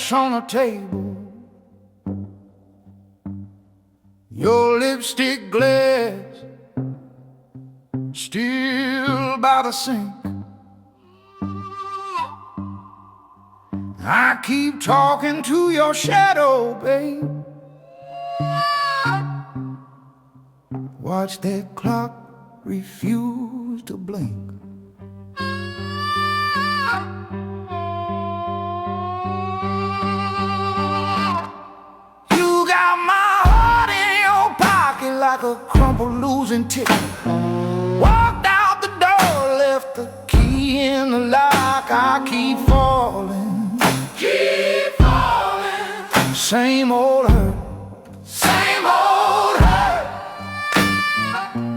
glass on the table, your lipstick glass still by the sink. I keep talking to your shadow, babe. Watch that clock refuse to blink. You got my heart in your pocket like a crumpled losing ticket. Walked out the door, left the key in the lock. I keep falling, keep falling. Same old hurt, same old hurt.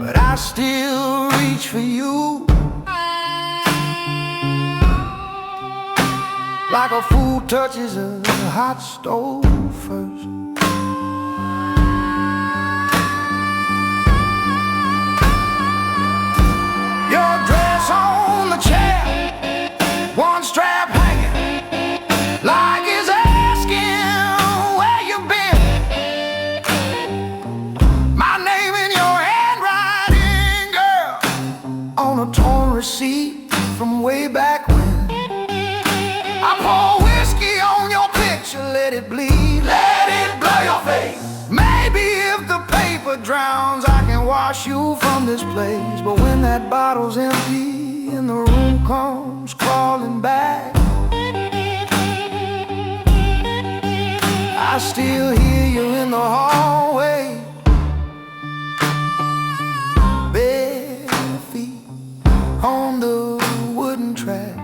But I still reach for you, like a fool touches a hot stove first. Your dress on the chair, one strap hanging, like it's asking where you've been. My name in your handwriting, girl, on a torn receipt from way back when. I pour whiskey on your picture, let it bleed, let it blow your face. Maybe if the paper drowns, I can wash you from this place. But when that bottle's empty and the room comes crawling back, I still hear you in the hallway, bare feet on the wooden track.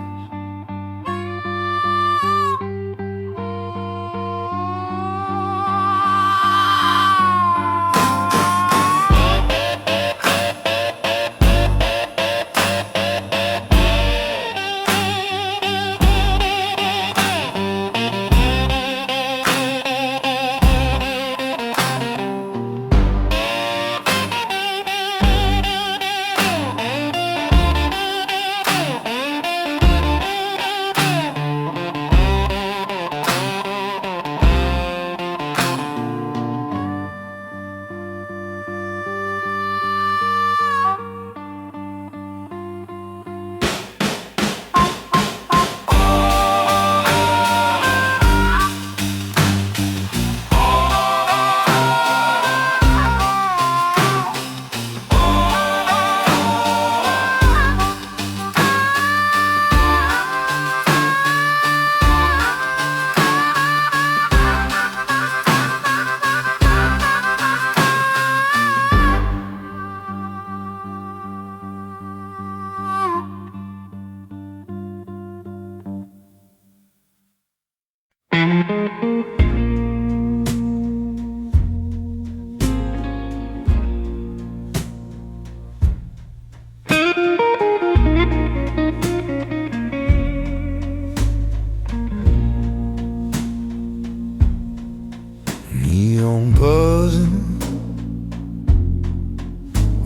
Neon buzzing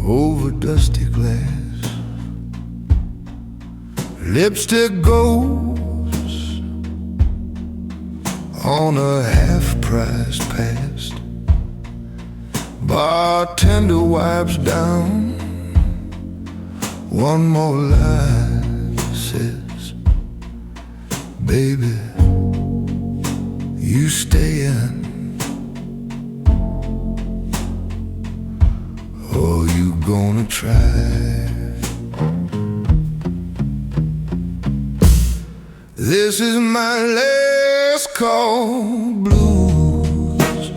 over dusty glass, lipstick goes on a half-price past. Bartender wipes down one more lie, says, baby, you stayin', or you gonna try? This is my last call, blues.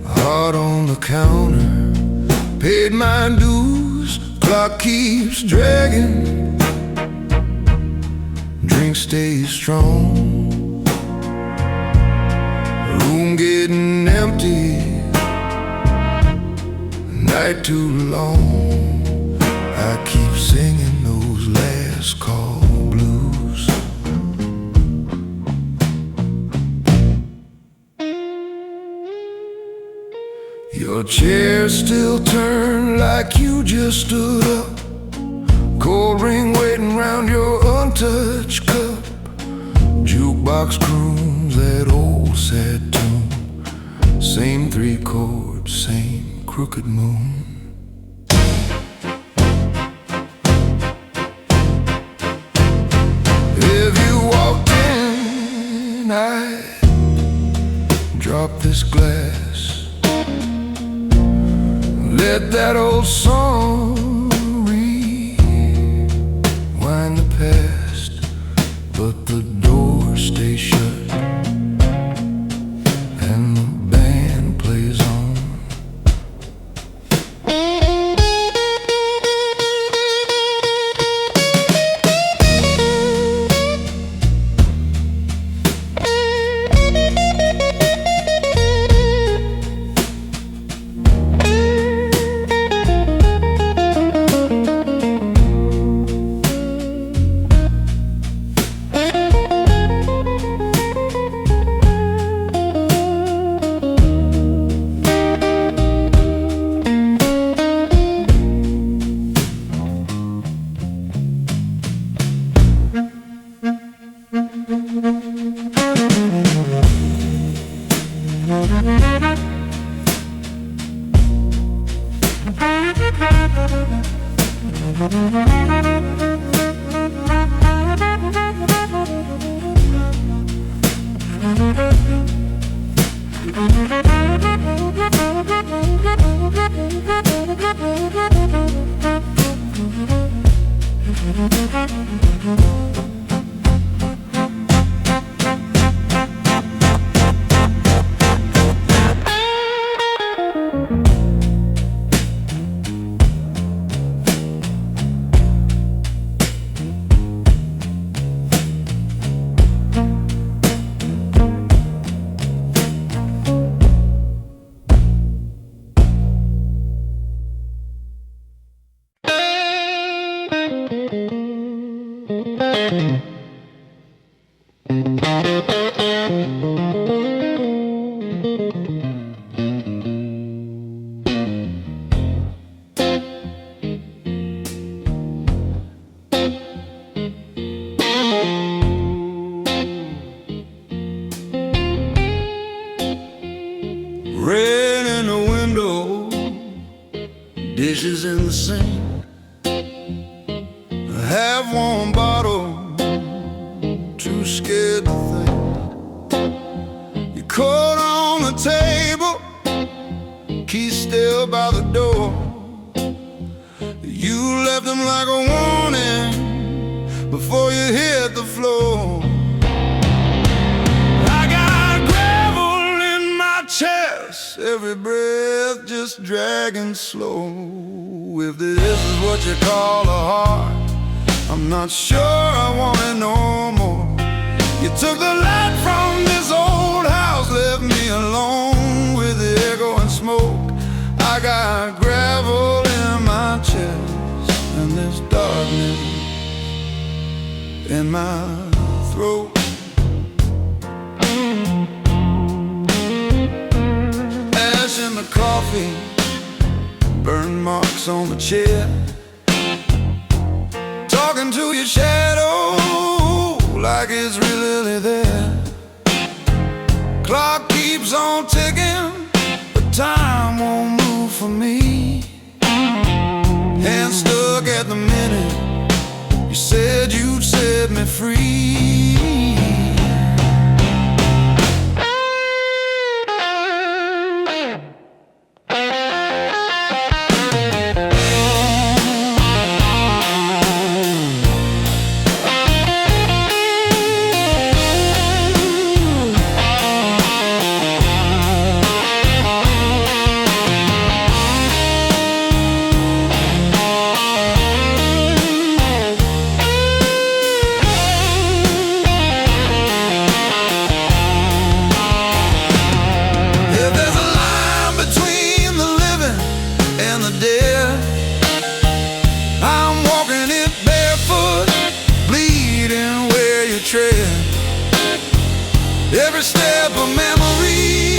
Heart on the counter, paid my dues. Clock keeps dragging, drink stays strong. Room getting empty, night too long. I keep singing those last call blues. Your chair still turned like you just stood up. Cold ring waiting round your untouched cup. Juke Jukebox croons that old sad tune, same three chords, same crooked moon. If you walked in, I'd drop this glass, let that old song rewind the past, but the door stays shut and the band plays on. Rain in the window, dishes in the sink, a half-warm bottle, too scared to think. Your coat on the table, key still by the door. You left them like a warning before you hit the floor. Every breath just dragging slow. If this is what you call a heart, I'm not sure I want it no more. You took the light from this old house, left me alone with the echo and smoke. I got gravel in my chest and there's darkness in my throat. In the coffee, burn marks on the chair, talking to your shadow like it's really there. Clock keeps on ticking, but time won't move for me. Hands stuck at the minute, you said you'd set me free. Every step a memory,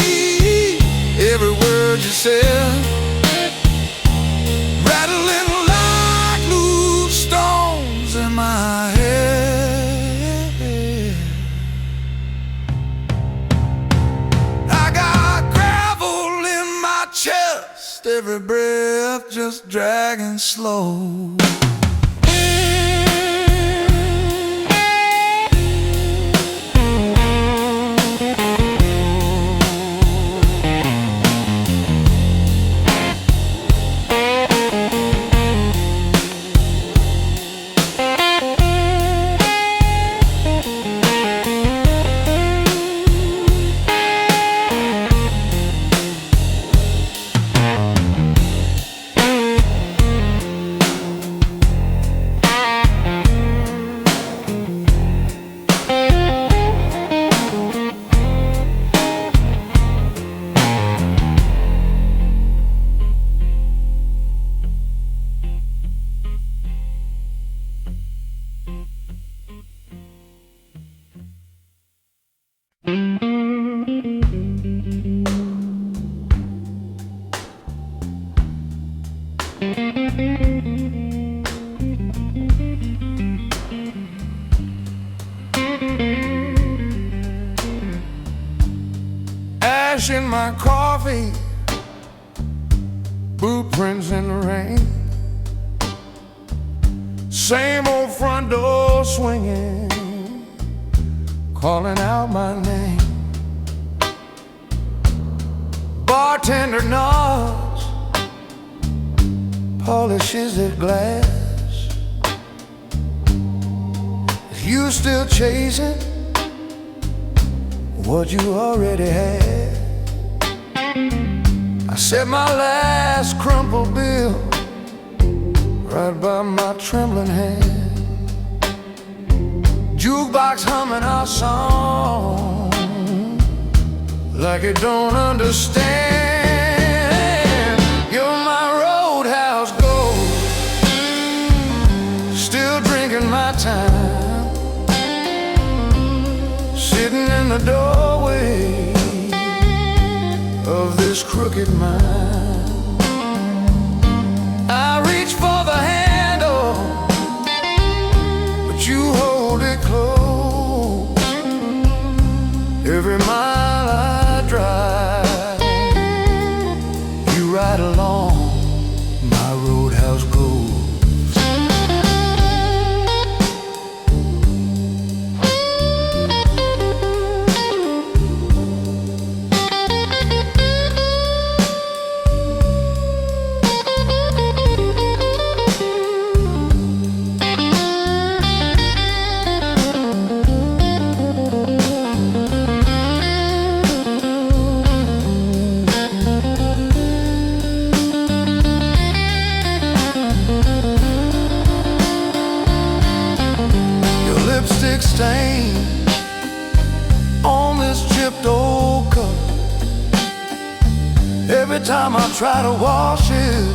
every word you said, rattling like loose stones in my head. fast, every breath just dragging slow. Ash in my coffee, boot prints in the rain, same old front door swinging, calling out my name. Bartender nods, polishes their glass. Is you still chasing what you already had? I set my last crumpled bill right by my trembling hand. Jukebox humming our song like it don't understand. You're my roadhouse ghost, still drinking my time, sitting in the doorway of this crooked mind. I reach for the handle, but you hold it close. Every mile I drive, you ride along my roadhouse goes. Lipstick stain on this chipped old cup. Every time I try to wash it,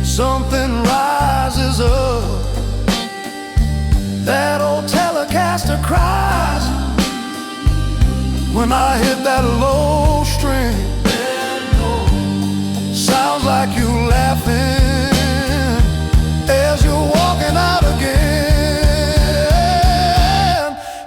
something rises up. That old Telecaster cries when I hit that low string. Sounds like you laughing as you're walking out again.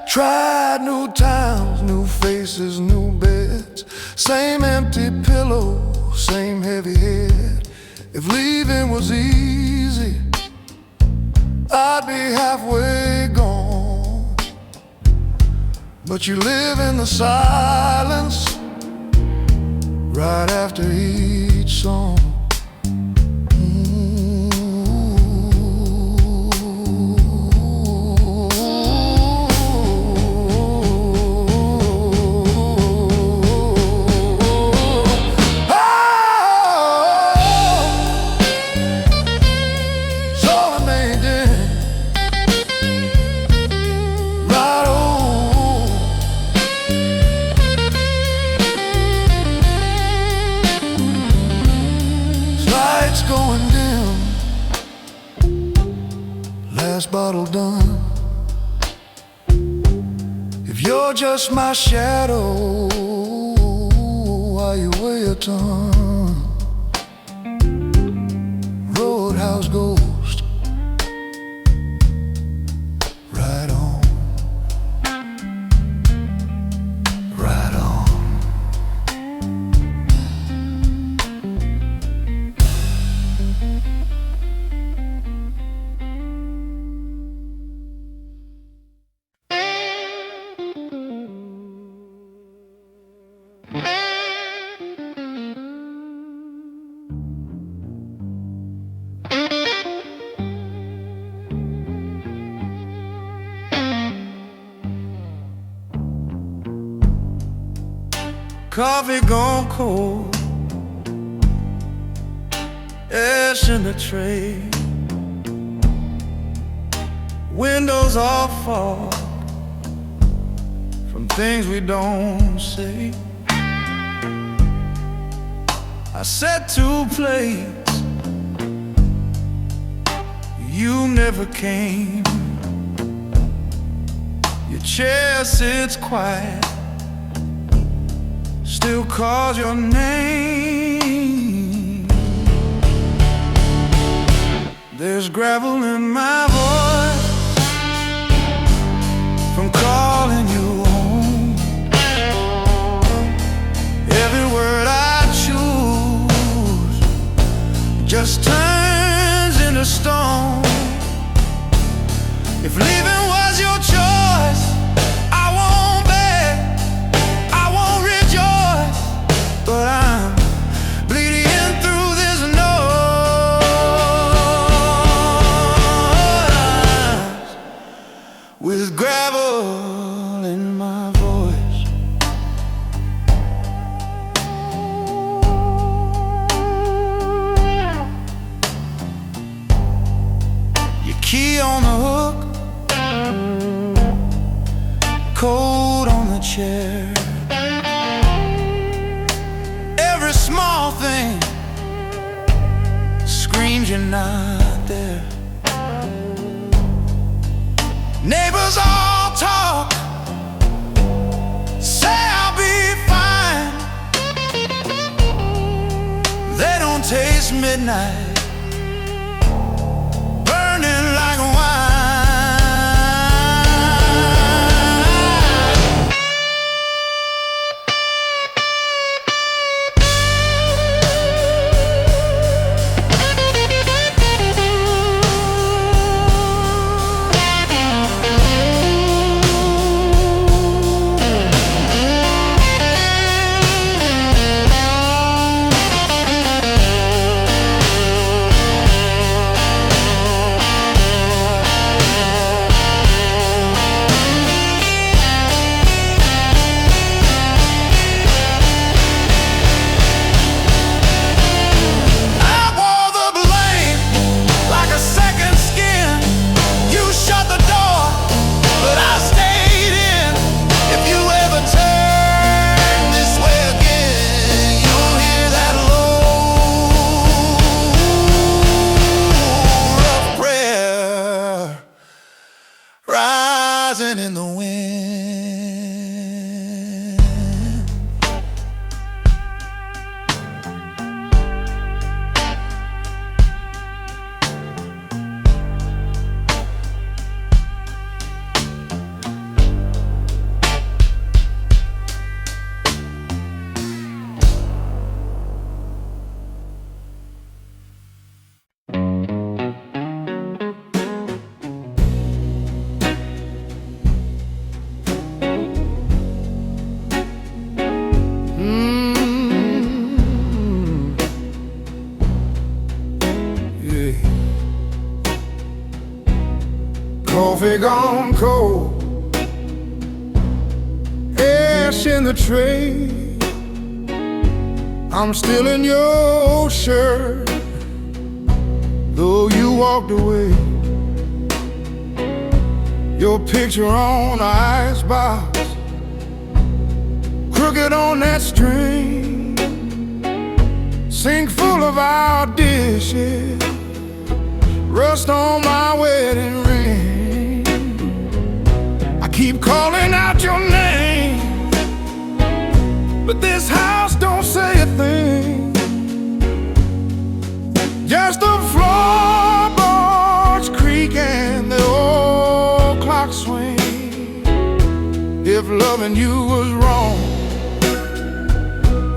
Tried new towns, new faces, new beds, same empty pillow, same heavy head. If leaving was easy, I'd be halfway gone. But you live in the silence right after each song. Going dim, last bottle done. If you're just my shadow, why you weigh a ton? Roadhouse ghost, right on, right on. Coffee gone cold, ash in the tray, windows all fog from things we don't say. I set 2 plates, you never came. Your chair sits quiet, still calls your name. There's gravel in my voice from calling you home. Every word I choose just turns into stone. If leaving was your choice, I won't beg, I won't rejoice, but I'm bleeding through this noise with gravel in my voice. Your key on the hook, cold on the chair. Every small thing screams you're not there. Neighbors all talk, say I'll be fine. They don't taste midnight, burning like wine. Rising in the wind. Coffee gone cold, ash in the tray. I'm still in your shirt, though you walked away. Your picture on the icebox, crooked on that string, sink full of our dishes, rust on my wedding ring. I keep calling out your name, but this house don't say a thing. Just the floorboards creak and the old clock swing. If loving you was wrong,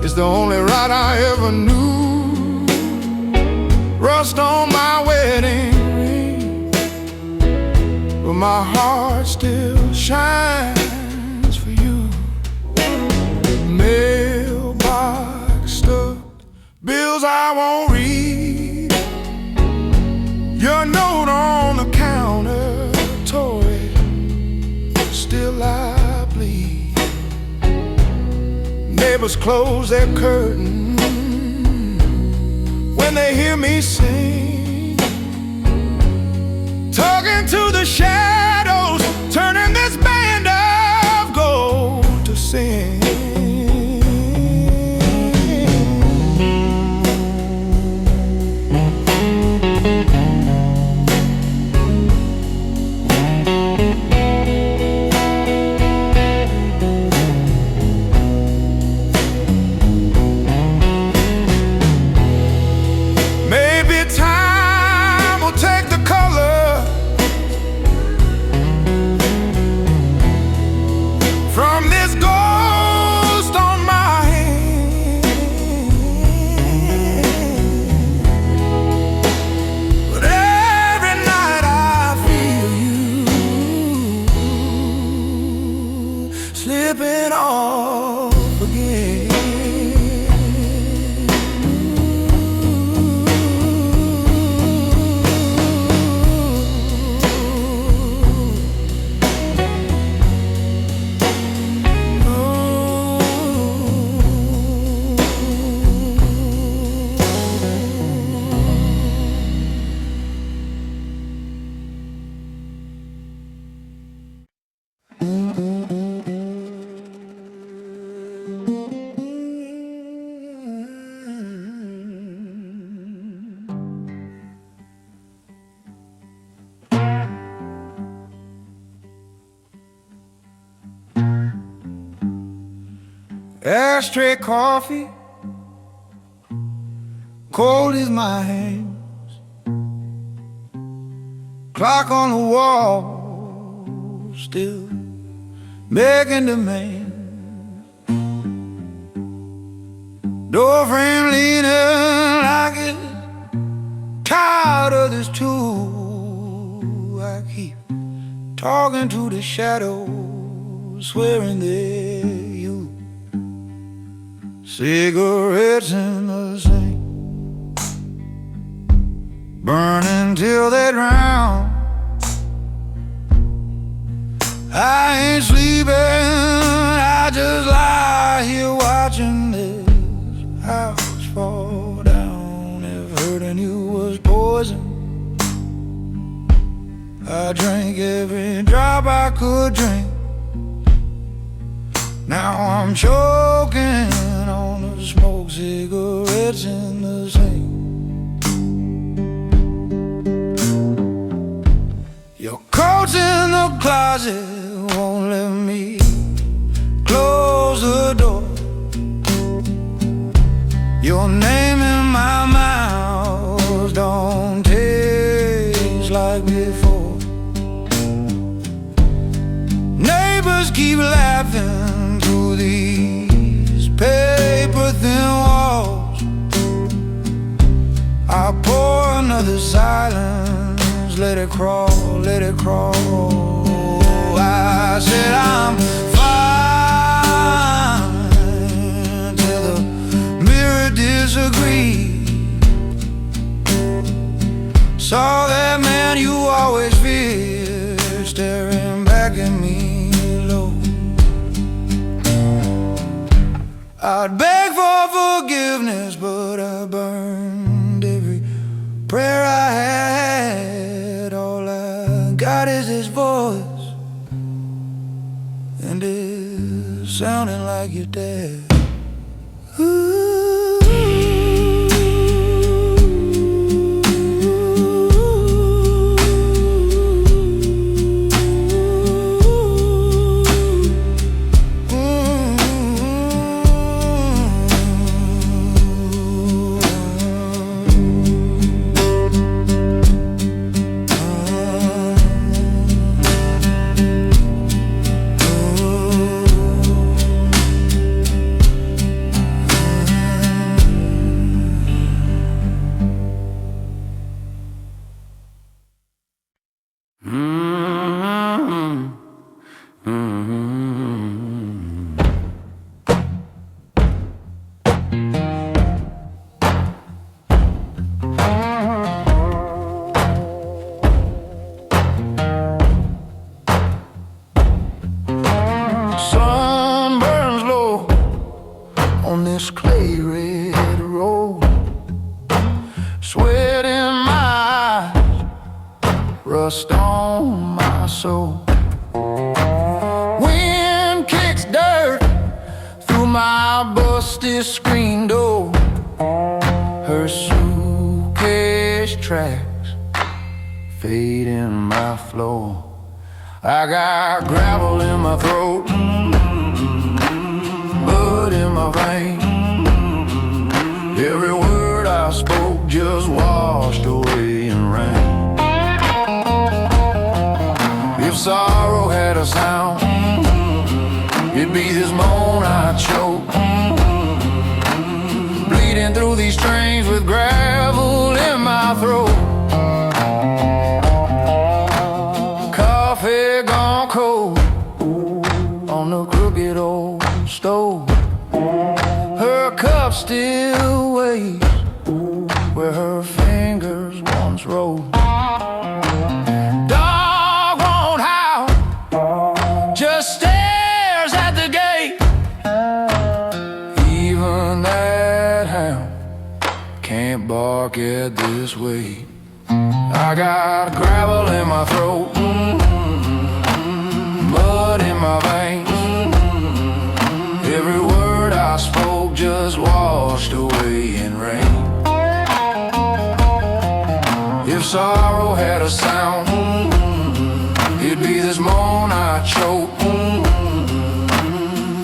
it's the only right I ever knew. Rust on my wedding ring, but my heart still shines for you. Mailbox stuffed, bills I won't read, your note on the counter, toy, still I bleed. Neighbors neighbors close their curtain when they hear me sing, talking to the shadows, turning this band of gold to sing. Slipping off again. Ashtray coffee, cold as my hands. Clock on the wall, still making demands. Door frame leaning like it's tired of this tool. I keep talking to the shadows, swearing they're you. Cigarettes in the sink, burning till they drown. I ain't sleeping, I just lie here watching this house fall down. If hurting you was poison, I drank every drop I could drink. Now I'm choking on the smoke, cigarettes in the sink. Your coat's in the closet, won't let me close the door. Your name in my mouth don't taste like before. Neighbors keep laughing through these paper-thin walls. I pour another silence, let it crawl, let it crawl. I said I'm fine till the mirror disagreed. Saw that man you always feared staring back at me low. I'd beg for forgiveness, but I burned every prayer I had. All I got is this voice, and it's sounding like your dad. Ooh. road, sweat in my eyes, rust on my soul. Wind kicks dirt through my busted screen door. Her suitcase tracks fade in my flow. I got gravel in my throat, blood in my veins. Every word I spoke just washed away in rain. If sorrow had a sound, it'd be this moan I choke, bleeding through these strings with gravel in my throat. Coffee gone cold on the crooked old stove. Her cup still weighs where her fingers once rolled. Dog won't howl, just stares at the gate. Even that hound can't bark at this weight. I got gravel in my throat, mud in my veins. Every word I spoke just washed away in rain. If sorrow had a sound, it'd be this moan I choke,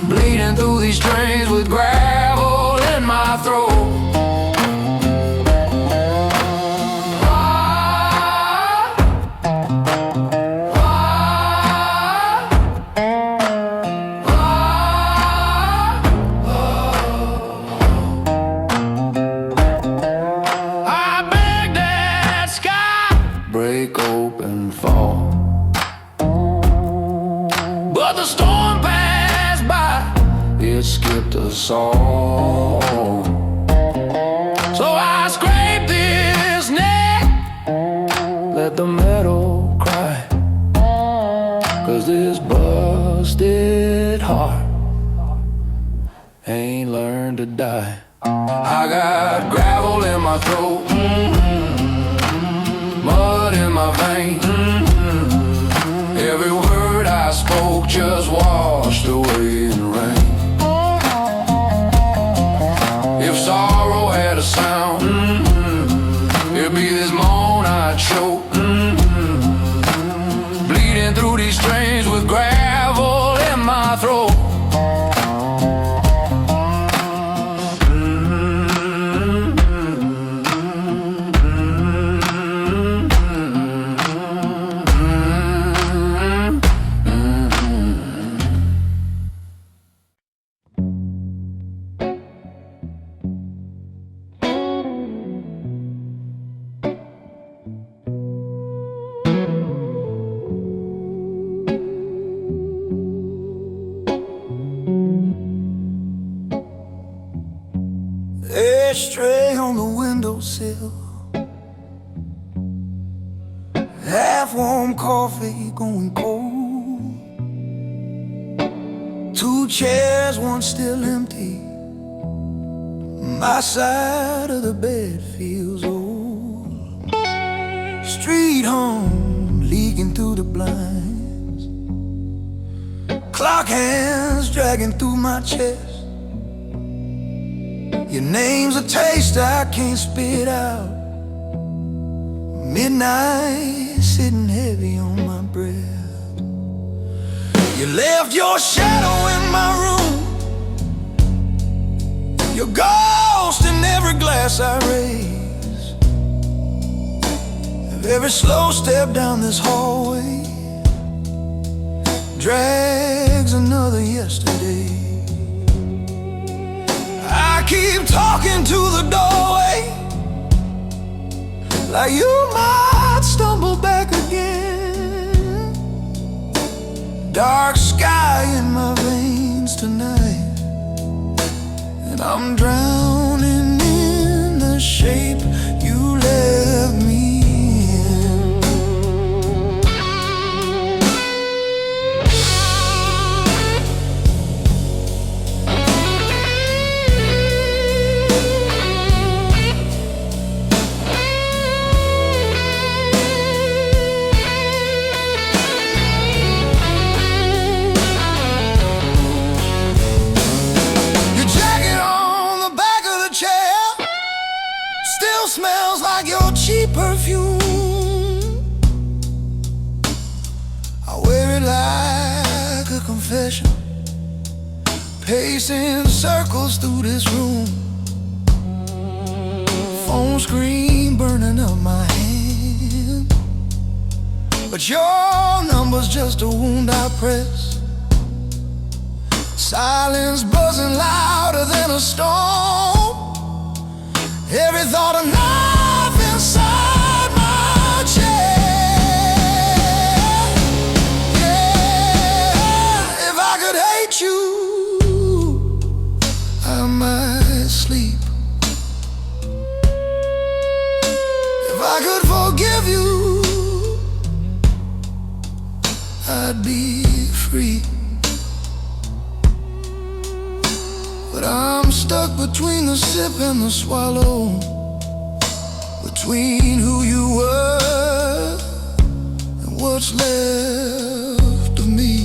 bleeding through these strings with gravel in my throat. Break open, fall, but the storm passed by, it skipped us all. So I scraped this neck, let the metal cry, 'cause this busted heart ain't learned to die. I got gravel in my throat, mud in my veins. Every word I spoke just washed away in rain. If sorrow had a sound, it'd be this moan I choke, bleeding through these strings with gravel in my throat. Ashtray on the windowsill, half-warm coffee going cold. Two chairs, one still empty. My side of the bed feels old. Street home leaking through the blinds, clock hands dragging through my chest. Your name's a taste I can't spit out. Midnight sitting heavy on my breath. You left your shadow in my room, your ghost in every glass I raise. Every slow step down this hallway drags another yesterday. I keep talking to the doorway, like you might stumble back again. Dark sky in my veins tonight, and I'm drowning in the shape you left me in. still smells like your cheap perfume. I wear it like a confession, pacing circles through this room. Phone screen burning up my hand, but your number's just a wound I press. Silence buzzing louder than a storm. Every thought a knife inside my chest. Yeah, if I could hate you, I might sleep. If I could forgive you, I'd be free. But I'm stuck between the sip and the swallow, between who you were and what's left of me.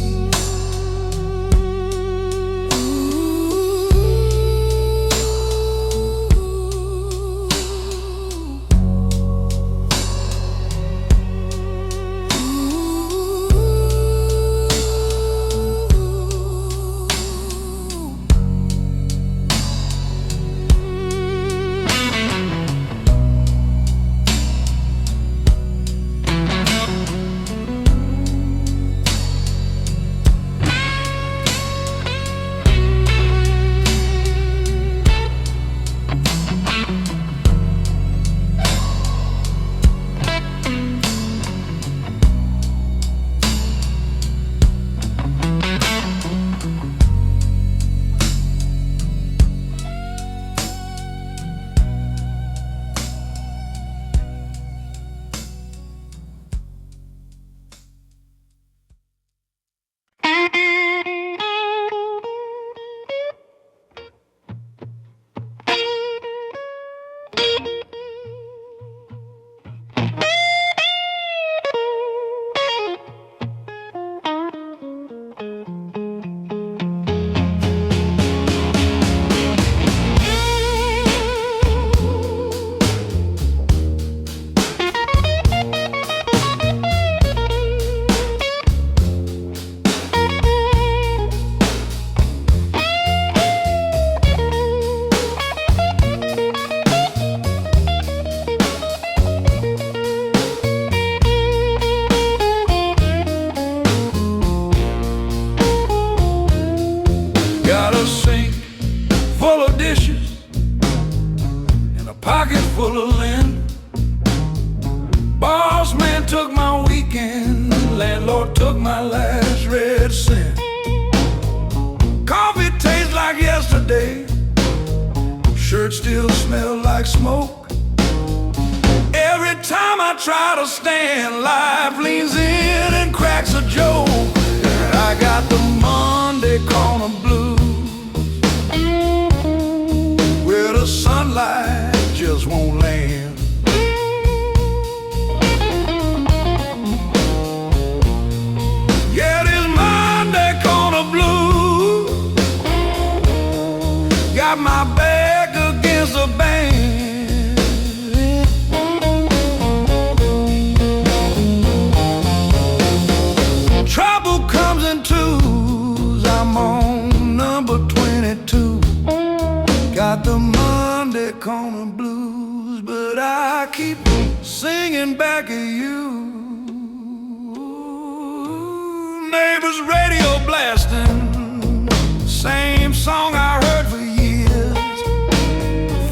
Shirt still smell like smoke. Every time I try to stand, life leans in and cracks a joke. I got the Monday corner blues, where the sunlight just won't land. Yeah, this Monday corner blues got my back against the band. Trouble comes in twos, I'm on number 22. Got the Monday corner blues, but I keep singing back at you. Neighbors radio blasting, same song I heard for years.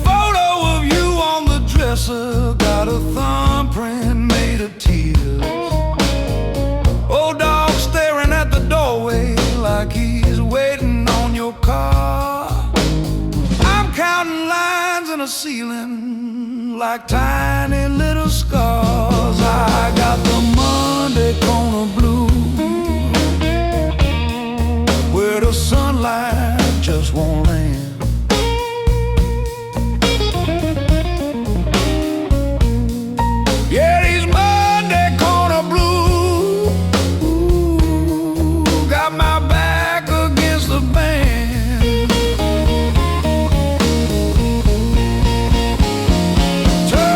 Photo of you on the dresser, got a thumbprint made of tears. Old dog staring at the doorway like he's waiting on your car. I'm counting lines in the ceiling like tiny little scars. I got the Monday corner blues, where the sunlight just won't land. Yeah, these Monday corner blues got my back against the band. Turn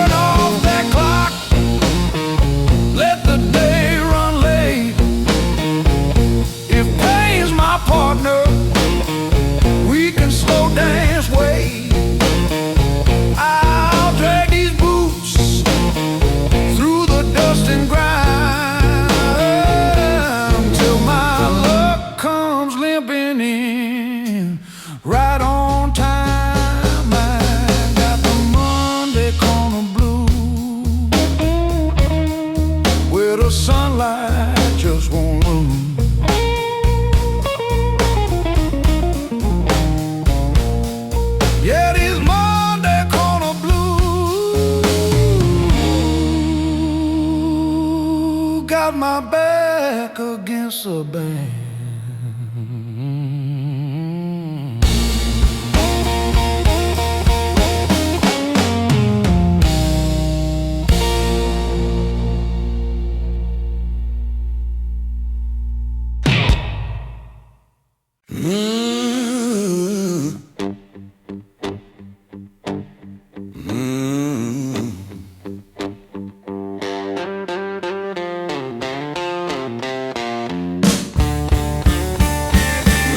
salsa band.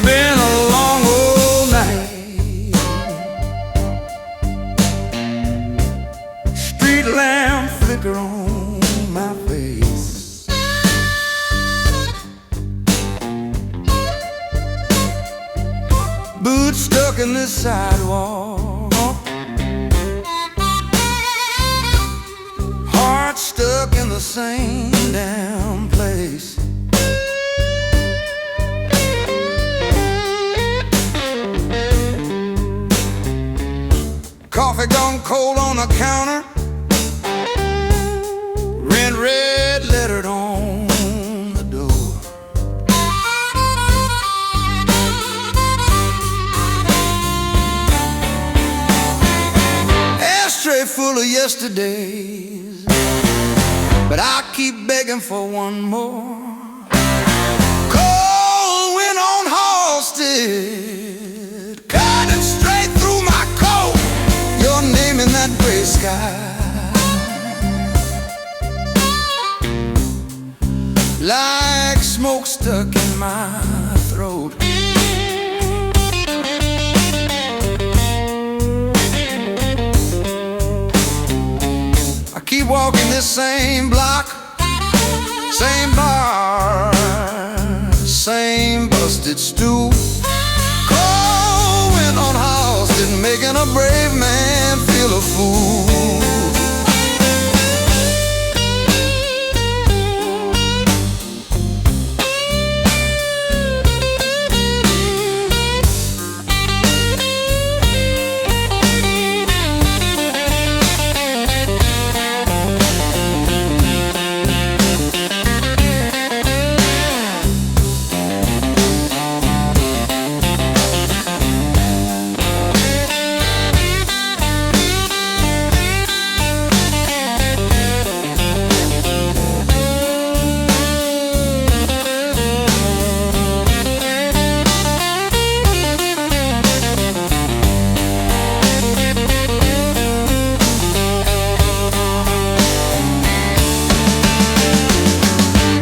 Been a long old night, street lamp flicker on my face. Boots stuck in the sidewalk, heart stuck in the same damn place. Coffee gone cold on the counter, rent red lettered on the door. Ashtray full of yesterdays, but I keep begging for one more. Cold wind on Halsted, cutting straight through my coat. Your name in that gray sky, like smoke stuck in my throat. I keep walking this same block, same bar, same busted stool. Cold wind on Halsted, making a brave man feel a fool.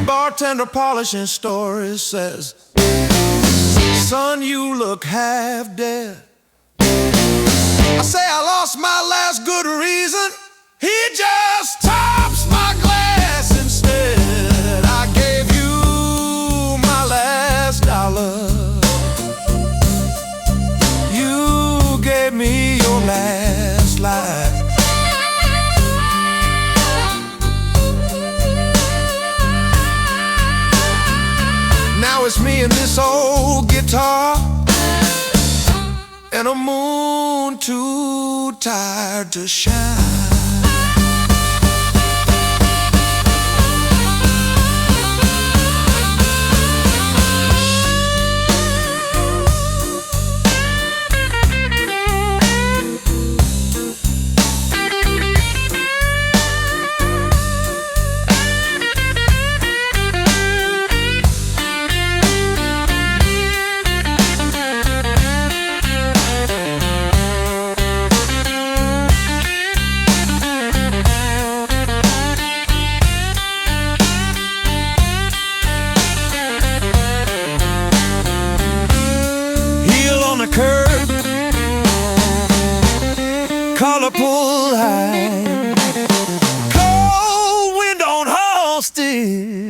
Bartender polishing stories says, son, you look half dead. I say I lost my last good reason. He just tops my glass instead. I gave you my last dollar, you gave me your last life. Now it's me and this old guitar, and a moon too tired to shine. Curb, collar pulled high, cold wind on Halsted,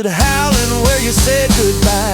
howling where you said goodbye.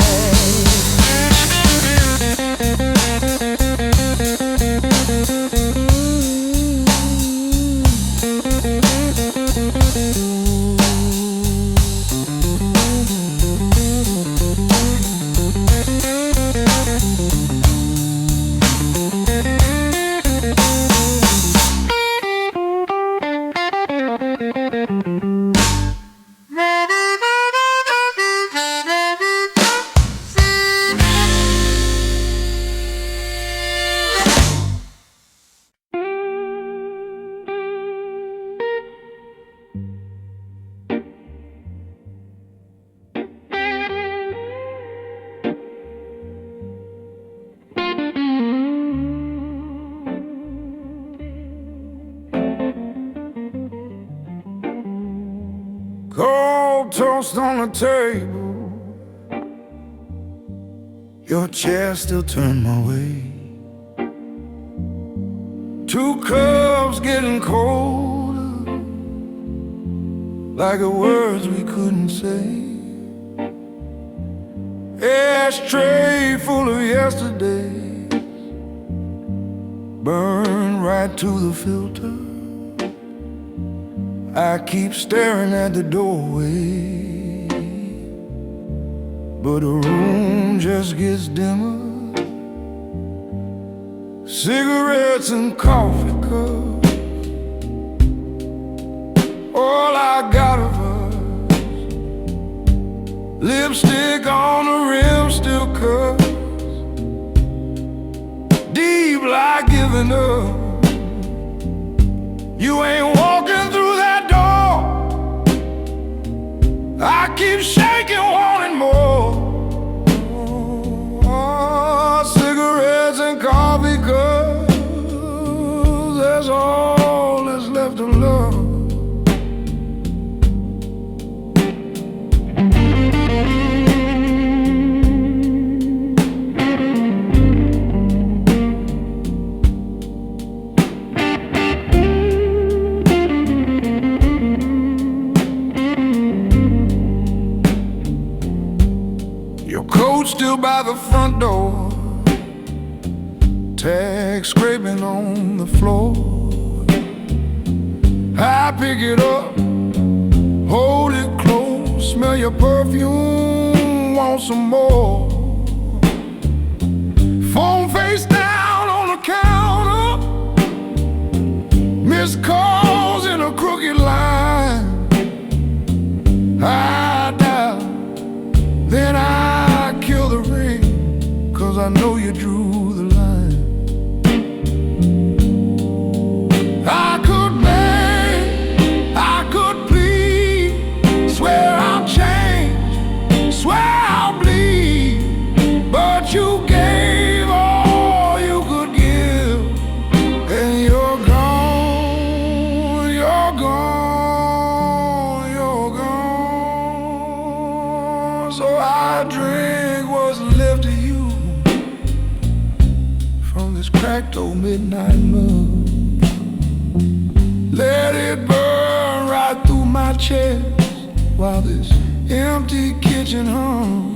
cold toast on the table. Your chair still turned my way. 2 cups getting colder, like the words we couldn't say. Ashtray full of yesterday, burned right to the filter. I keep staring at the doorway, but the room just gets dimmer. Cigarettes and coffee cups, all I got of us. Lipstick on the rim still cuts, deep like giving up. You ain't walking through that door. I keep shaking, wanting more. Cigarettes and coffee cups, that's all that's left of love. Your coat still by the front door, tag scraping on the floor. I pick it up, hold it close, smell your perfume, want some more. Phone face down on the counter, missed calls in a crooked line. I dial, then I kill the ring, 'cause I know you drew the line. I could beg, I could plead, swear I'll change, swear I'll bleed, but you gave all you could give, and you're gone, you're gone, you're gone. So I drink what's left of you from this cracked old midnight mug. Let it burn right through my chest while this empty kitchen hums.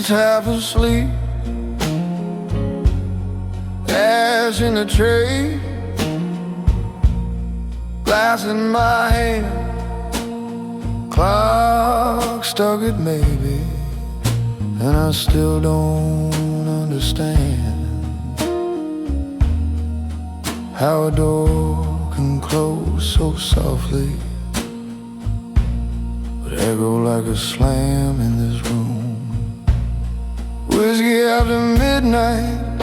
Half asleep, ash in a tray, glass in my hand, clock stuck at maybe, and I still don't understand how a door can close so softly but echo like a slam in this room. Whiskey after midnight,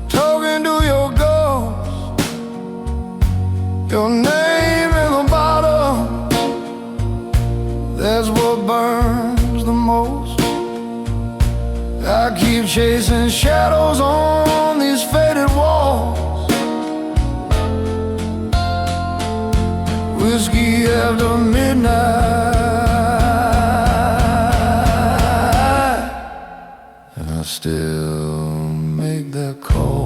talking to your ghost, your name in the bottle, that's what burns the most. I keep chasing shadows on these faded walls. Whiskey after midnight, and I still make that call.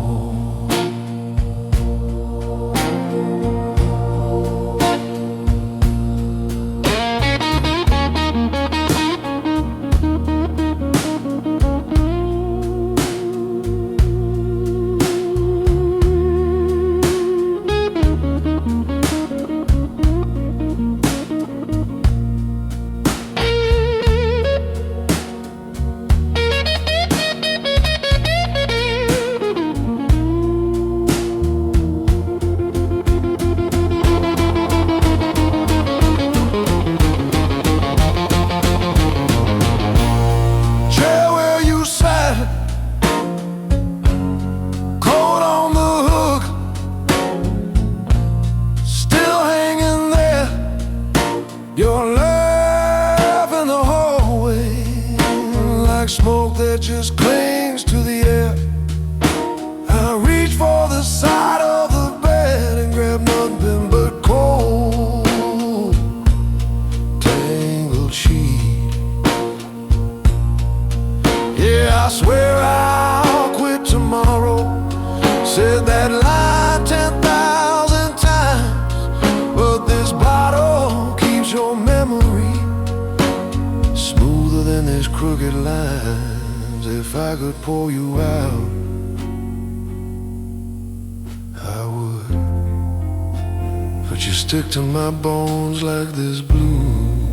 Your laugh in the hallway, like smoke that just clings to the air. I reach for the side of the bed and grab nothing but cold, tangled sheet. Yeah, I swear I'll quit tomorrow. Said that line 10,000 times, but this bottle keeps your memory smoother than these crooked lines. If I could pour you out, I would, but you stick to my bones like this blue.